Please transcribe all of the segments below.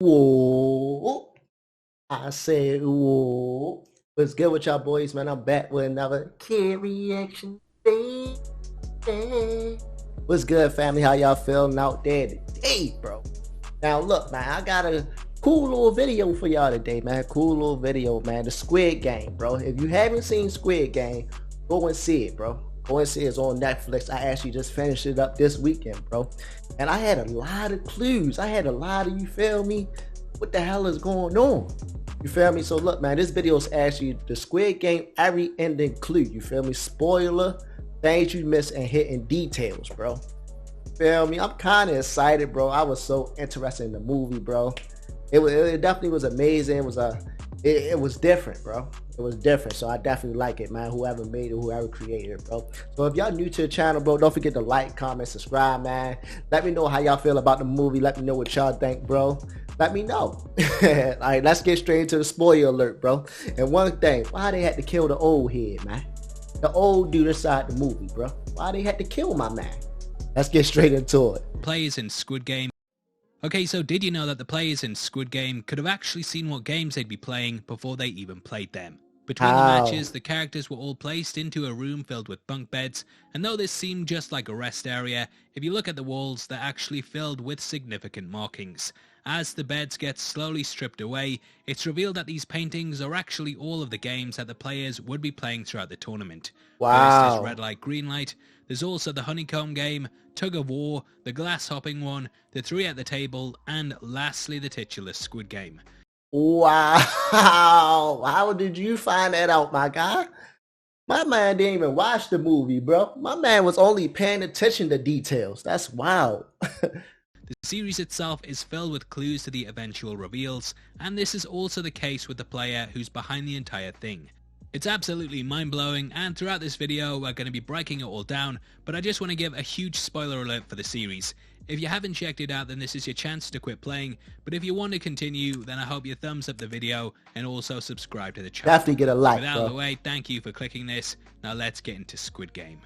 Whoa. I said, whoa. What's good with y'all boys, man? I'm back with another Kidd Reaction day. What's good, family? How y'all feeling out there today, bro? Now, look, man, I got a cool little video for y'all today, man. Cool little video, man. The Squid Game, bro. If you haven't seen Squid Game, go and see it, bro. Go and see it. It's on Netflix. I actually just finished it up this weekend, bro. And I had a lot of clues. I had a lot of, you feel me? What the hell is going on? You feel me? So look, man, this video is actually the Squid Game every ending clue. You feel me? Spoiler, things you miss and hidden details, bro. Feel me? I'm kind of excited, bro. I was so interested in the movie, bro. It definitely was amazing. It was different, bro. It was different, so I definitely like it, man. Whoever made it, whoever created it, bro. So if y'all new to the channel, bro, don't forget to like, comment, subscribe, man. Let me know how y'all feel about the movie. Let me know what y'all think, bro. Let me know. All right, let's get straight into the spoiler alert, bro. And one thing, why they had to kill the old head, man? The old dude inside the movie, bro. Why they had to kill my man? Let's get straight into it. Players in Squid Game. Okay, so did you know that the players in Squid Game could have actually seen what games they'd be playing before they even played them? Between the matches, the characters were all placed into a room filled with bunk beds, and though this seemed just like a rest area, if you look at the walls, they're actually filled with significant markings. As the beds get slowly stripped away, it's revealed that these paintings are actually all of the games that the players would be playing throughout the tournament. Wow. First is red light, green light. There's also the honeycomb game, tug of war, the glass hopping one, the three at the table, and lastly the titular Squid Game. Wow. How did you find that out, my guy? My man didn't even watch the movie, bro. My man was only paying attention to details. That's wild. The series itself is filled with clues to the eventual reveals, and this is also the case with the player who's behind the entire thing. It's absolutely mind-blowing, and throughout this video we're going to be breaking it all down, but I just want to give a huge spoiler alert for the series. If you haven't checked it out, then this is your chance to quit playing, but if you want to continue, then I hope you thumbs up the video and also subscribe to the channel. Definitely get a like, With out bro. of the way, thank you for clicking this. Now let's get into Squid Game.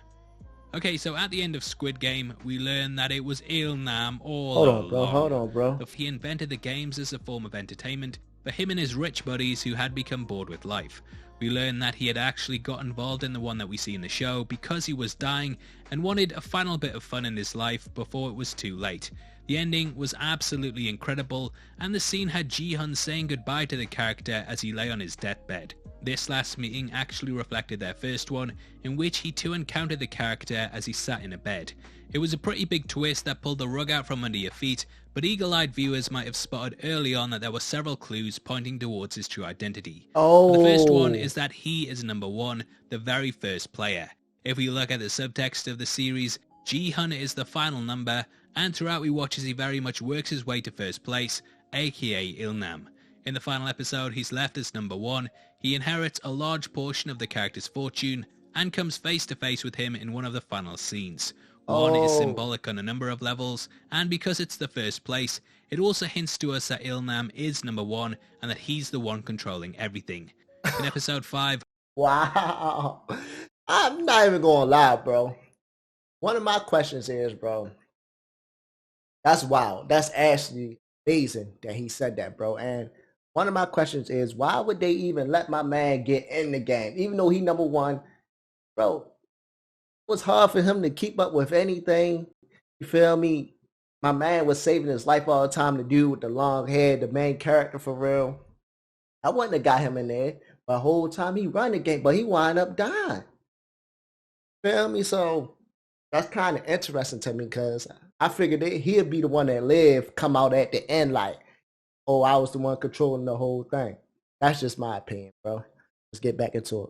Okay, so at the end of Squid Game, we learn that it was Ilnam all along. Hold on, bro. He invented the games as a form of entertainment for him and his rich buddies who had become bored with life. We learn that he had actually got involved in the one that we see in the show because he was dying and wanted a final bit of fun in his life before it was too late. The ending was absolutely incredible, and the scene had Ji-hun saying goodbye to the character as he lay on his deathbed. This last meeting actually reflected their first one, in which he too encountered the character as he sat in a bed. It was a pretty big twist that pulled the rug out from under your feet, but eagle-eyed viewers might have spotted early on that there were several clues pointing towards his true identity. Oh. The first one is that he is number one, the very first player. If we look at the subtext of the series, Ji-hun is the final number, and throughout we watch as he very much works his way to first place, aka Ilnam. In the final episode, he's left as number one. He inherits a large portion of the character's fortune and comes face to face with him in one of the final scenes. One is symbolic on a number of levels, and because it's the first place, it also hints to us that Ilnam is number one and that he's the one controlling everything. In episode 5... Wow. I'm not even gonna lie, bro. One of my questions is, bro, that's wild. That's actually amazing that he said that, bro. And one of my questions is, why would they even let my man get in the game? Even though he number one, bro, it was hard for him to keep up with anything. You feel me? My man was saving his life all the time, the dude with the long hair, the main character for real. I wouldn't have got him in there. But the whole time he run the game, but he wind up dying. Feel me? So that's kind of interesting to me because I figured that he'd be the one that lived, come out at the end like, oh, I was the one controlling the whole thing. That's just my opinion, bro. Let's get back into it.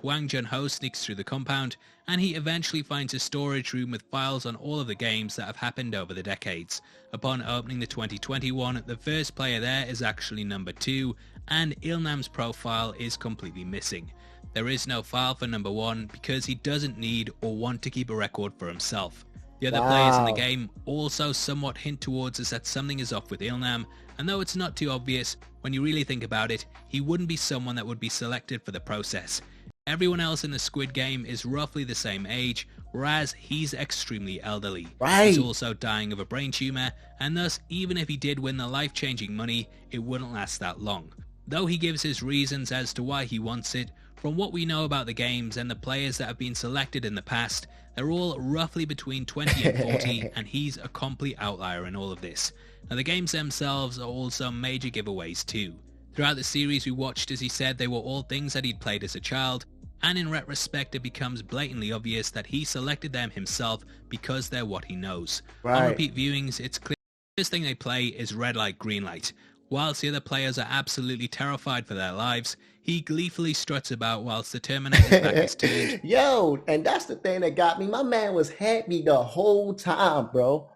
Hwang Jun-ho sneaks through the compound, and he eventually finds a storage room with files on all of the games that have happened over the decades. Upon opening the 2021, the first player there is actually number 2, and Ilnam's profile is completely missing. There is no file for number 1 because he doesn't need or want to keep a record for himself. The other players in the game also somewhat hint towards us that something is off with Ilnam, and though it's not too obvious, when you really think about it, he wouldn't be someone that would be selected for the process. Everyone else in the Squid Game is roughly the same age, whereas he's extremely elderly. Right. He's also dying of a brain tumor, and thus even if he did win the life-changing money, it wouldn't last that long. Though he gives his reasons as to why he wants it, from what we know about the games and the players that have been selected in the past, they're all roughly between 20 and 40, and he's a complete outlier in all of this. Now the games themselves are also major giveaways too. Throughout the series we watched as he said they were all things that he'd played as a child, and in retrospect it becomes blatantly obvious that he selected them himself because they're what he knows. Right. On repeat viewings it's clear the first thing they play is red light, green light. Whilst the other players are absolutely terrified for their lives, he gleefully struts about whilst the Terminator's back is turned. Yo, and that's the thing that got me. My man was happy the whole time, bro.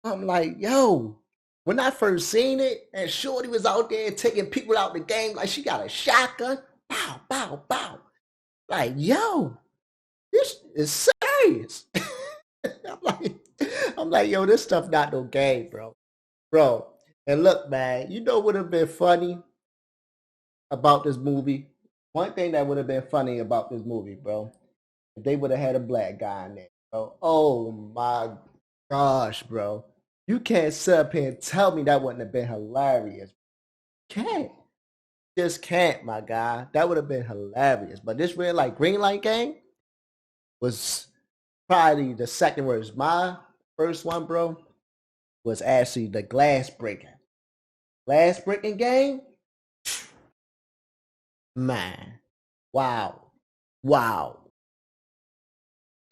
I'm like, yo, when I first seen it, and Shorty was out there taking people out the game like she got a shotgun. Bow, bow, bow. Like, yo, this is serious. I'm like, yo, this stuff not no game, bro. Bro. And look, man, you know what would have been funny about this movie? One thing that would have been funny about this movie, bro, if they would have had a black guy in there, bro. Oh my gosh, bro. You can't sit up here and tell me that wouldn't have been hilarious. Can't. Just can't, my guy. That would have been hilarious. But this red light, green light game was probably the second worst. My first one, bro, was actually the glass breaking. Glass breaking game? Man. Wow.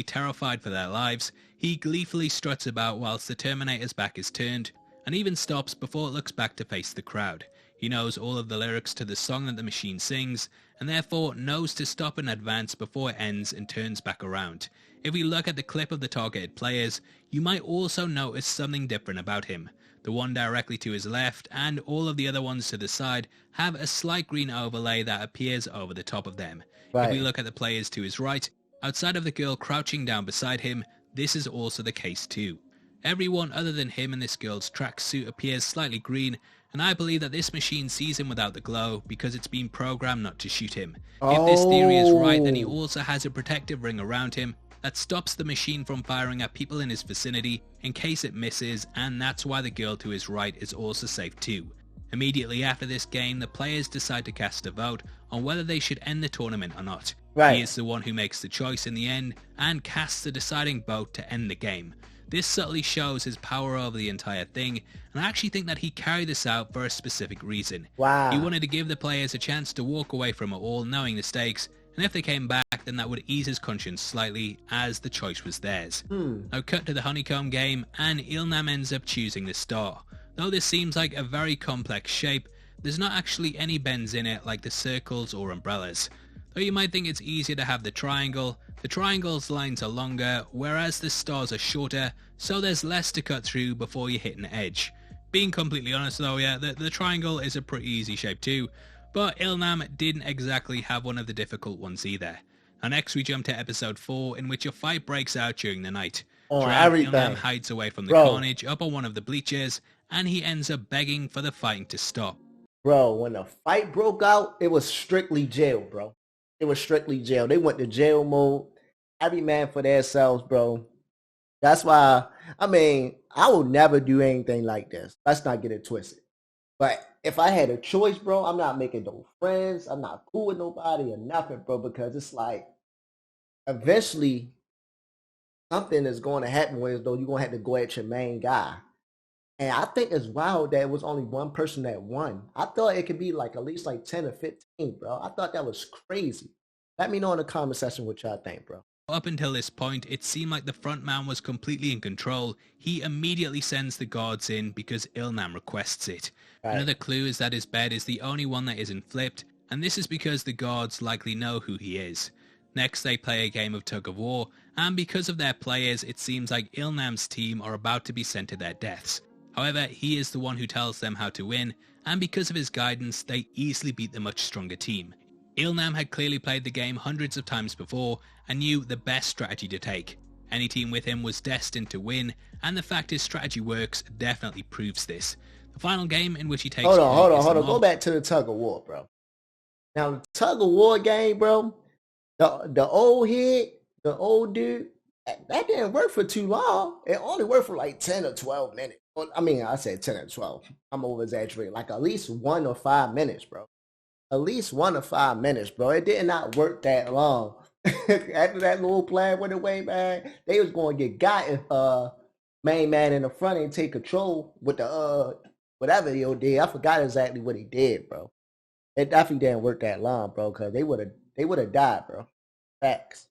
Terrified for their lives, he gleefully struts about whilst the Terminator's back is turned, and even stops before it looks back to face the crowd. He knows all of the lyrics to the song that the machine sings, and therefore knows to stop in advance before it ends and turns back around. If we look at the clip of the targeted players, you might also notice something different about him. The one directly to his left and all of the other ones to the side have a slight green overlay that appears over the top of them. Right. If we look at the players to his right, outside of the girl crouching down beside him, this is also the case too. Everyone other than him in this girl's tracksuit appears slightly green, and I believe that this machine sees him without the glow because it's been programmed not to shoot him. If this theory is right, then he also has a protective ring around him that stops the machine from firing at people in his vicinity in case it misses, and that's why the girl to his right is also safe too. Immediately after this game, the players decide to cast a vote on whether they should end the tournament or not. Right. He is the one who makes the choice in the end and casts the deciding vote to end the game. This subtly shows his power over the entire thing, and I actually think that he carried this out for a specific reason. Wow. He wanted to give the players a chance to walk away from it all knowing the stakes, and if they came back, then that would ease his conscience slightly, as the choice was theirs. Now cut to the honeycomb game, and Ilnam ends up choosing the star. Though this seems like a very complex shape, there's not actually any bends in it like the circles or umbrellas. Though you might think it's easier to have the triangle's lines are longer, whereas the stars are shorter, so there's less to cut through before you hit an edge. Being completely honest though, yeah, the triangle is a pretty easy shape too, but Ilnam didn't exactly have one of the difficult ones either. Now next we jump to episode 4, in which a fight breaks out during the night. Ilnam hides away from the carnage up on one of the bleachers, and he ends up begging for the fighting to stop. Bro, when the fight broke out, it was strictly jail, bro. It was strictly jail. They went to jail mode. Every man for themselves, bro. That's why, I mean, I will never do anything like this. Let's not get it twisted. But if I had a choice, bro, I'm not making no friends. I'm not cool with nobody or nothing, bro, because it's like eventually something is going to happen where though you're going to have to go at your main guy. And I think it's wild that it was only one person that won. I thought it could be like at least like 10 or 15, bro. I thought that was crazy. Let me know in the comment section what y'all think, bro. Up until this point, it seemed like the front man was completely in control. He immediately sends the guards in because Ilnam requests it. Right. Another clue is that his bed is the only one that isn't flipped, and this is because the guards likely know who he is. Next, they play a game of tug of war, and because of their players, it seems like Ilnam's team are about to be sent to their deaths. However, he is the one who tells them how to win, and because of his guidance, they easily beat the much stronger team. Ilnam had clearly played the game hundreds of times before and knew the best strategy to take. Any team with him was destined to win, and the fact his strategy works definitely proves this. The final game in which he takes... Hold on. Go back to the tug of war, bro. Now, the tug of war game, bro, the old head, the old dude, That didn't work for too long. It only worked for like 10 or 12 minutes. Well, I mean, I said 10 or 12. I'm over exaggerating. Like at least 1 or 5 minutes, bro. At least 1 or 5 minutes, bro. It did not work that long. After that little plan went away, man, they was going to get got if main man in the front and take control with the whatever he did. I forgot exactly what he did, bro. It definitely didn't work that long, bro, because they would have died, bro. Facts.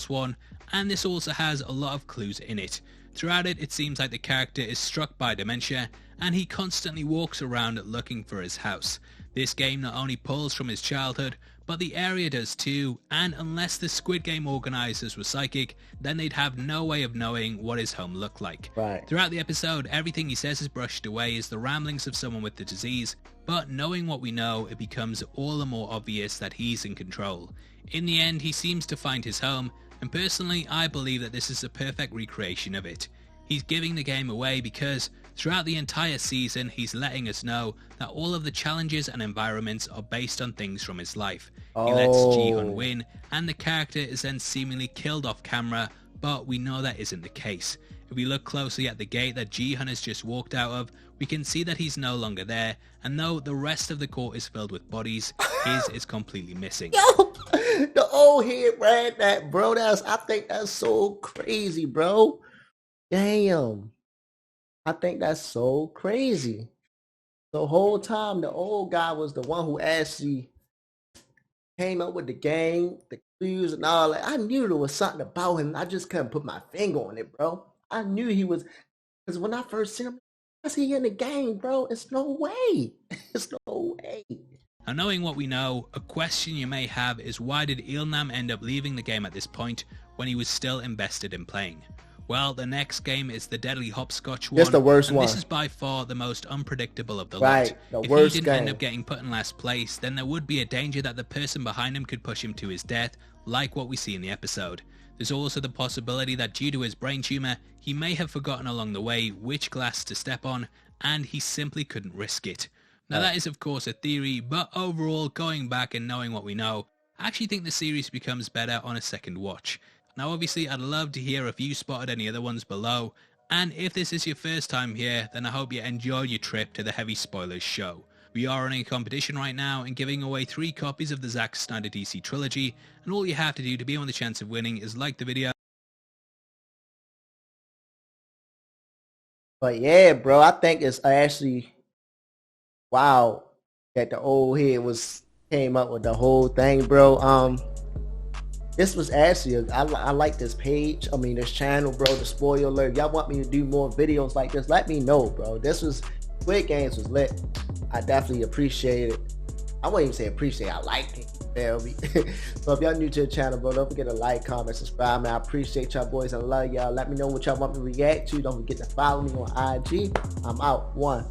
One, and this also has a lot of clues in it. Throughout it, it seems like the character is struck by dementia, and he constantly walks around looking for his house. This game not only pulls from his childhood, but the area does too, and unless the Squid Game organisers were psychic, then they'd have no way of knowing what his home looked like. Right. Throughout the episode, everything he says is brushed away as the ramblings of someone with the disease, but knowing what we know, it becomes all the more obvious that he's in control. In the end, he seems to find his home, and personally, I believe that this is a perfect recreation of it. He's giving the game away because throughout the entire season, he's letting us know that all of the challenges and environments are based on things from his life. He lets Ji-hun win, and the character is then seemingly killed off camera, but we know that isn't the case. If we look closely at the gate that Ji-hun has just walked out of, we can see that he's no longer there, and though the rest of the court is filled with bodies, his is completely missing. Yo, the old head ran that, bro. I think that's so crazy, bro. Damn. I think that's so crazy. The whole time, the old guy was the one who actually came up with the game, the clues and all that. I knew there was something about him. I just couldn't put my finger on it, bro. I knew he was, because when I first seen him, is he in the game, bro? It's no way. It's no way. Now, knowing what we know, a question you may have is why did Il-nam end up leaving the game at this point when he was still invested in playing? Well, the next game is the Deadly Hopscotch one. It's the worst one. This is by far the most unpredictable of the lot. If he didn't end up getting put in last place, then there would be a danger that the person behind him could push him to his death, like what we see in the episode. There's also the possibility that due to his brain tumour, he may have forgotten along the way which glass to step on, and he simply couldn't risk it. Now that is of course a theory, but overall, going back and knowing what we know, I actually think the series becomes better on a second watch. Now obviously I'd love to hear if you spotted any other ones below, and if this is your first time here, then I hope you enjoy your trip to the Heavy Spoilers show. We are running a competition right now and giving away 3 copies of the Zack Snyder DC trilogy, and all you have to do to be on the chance of winning is like the video. But yeah, bro, I think it's actually wow that the old head came up with the whole thing, bro. This was actually I like this page. I mean this channel, bro. The spoiler alert. If y'all want me to do more videos like this, let me know, bro. Squid Games was lit. I definitely appreciate it. I wouldn't even say appreciate. I liked it. Feel me? So if y'all new to the channel, bro, don't forget to like, comment, subscribe, man. I appreciate y'all boys and love y'all. Let me know what y'all want me to react to. Don't forget to follow me on IG. I'm out. 1.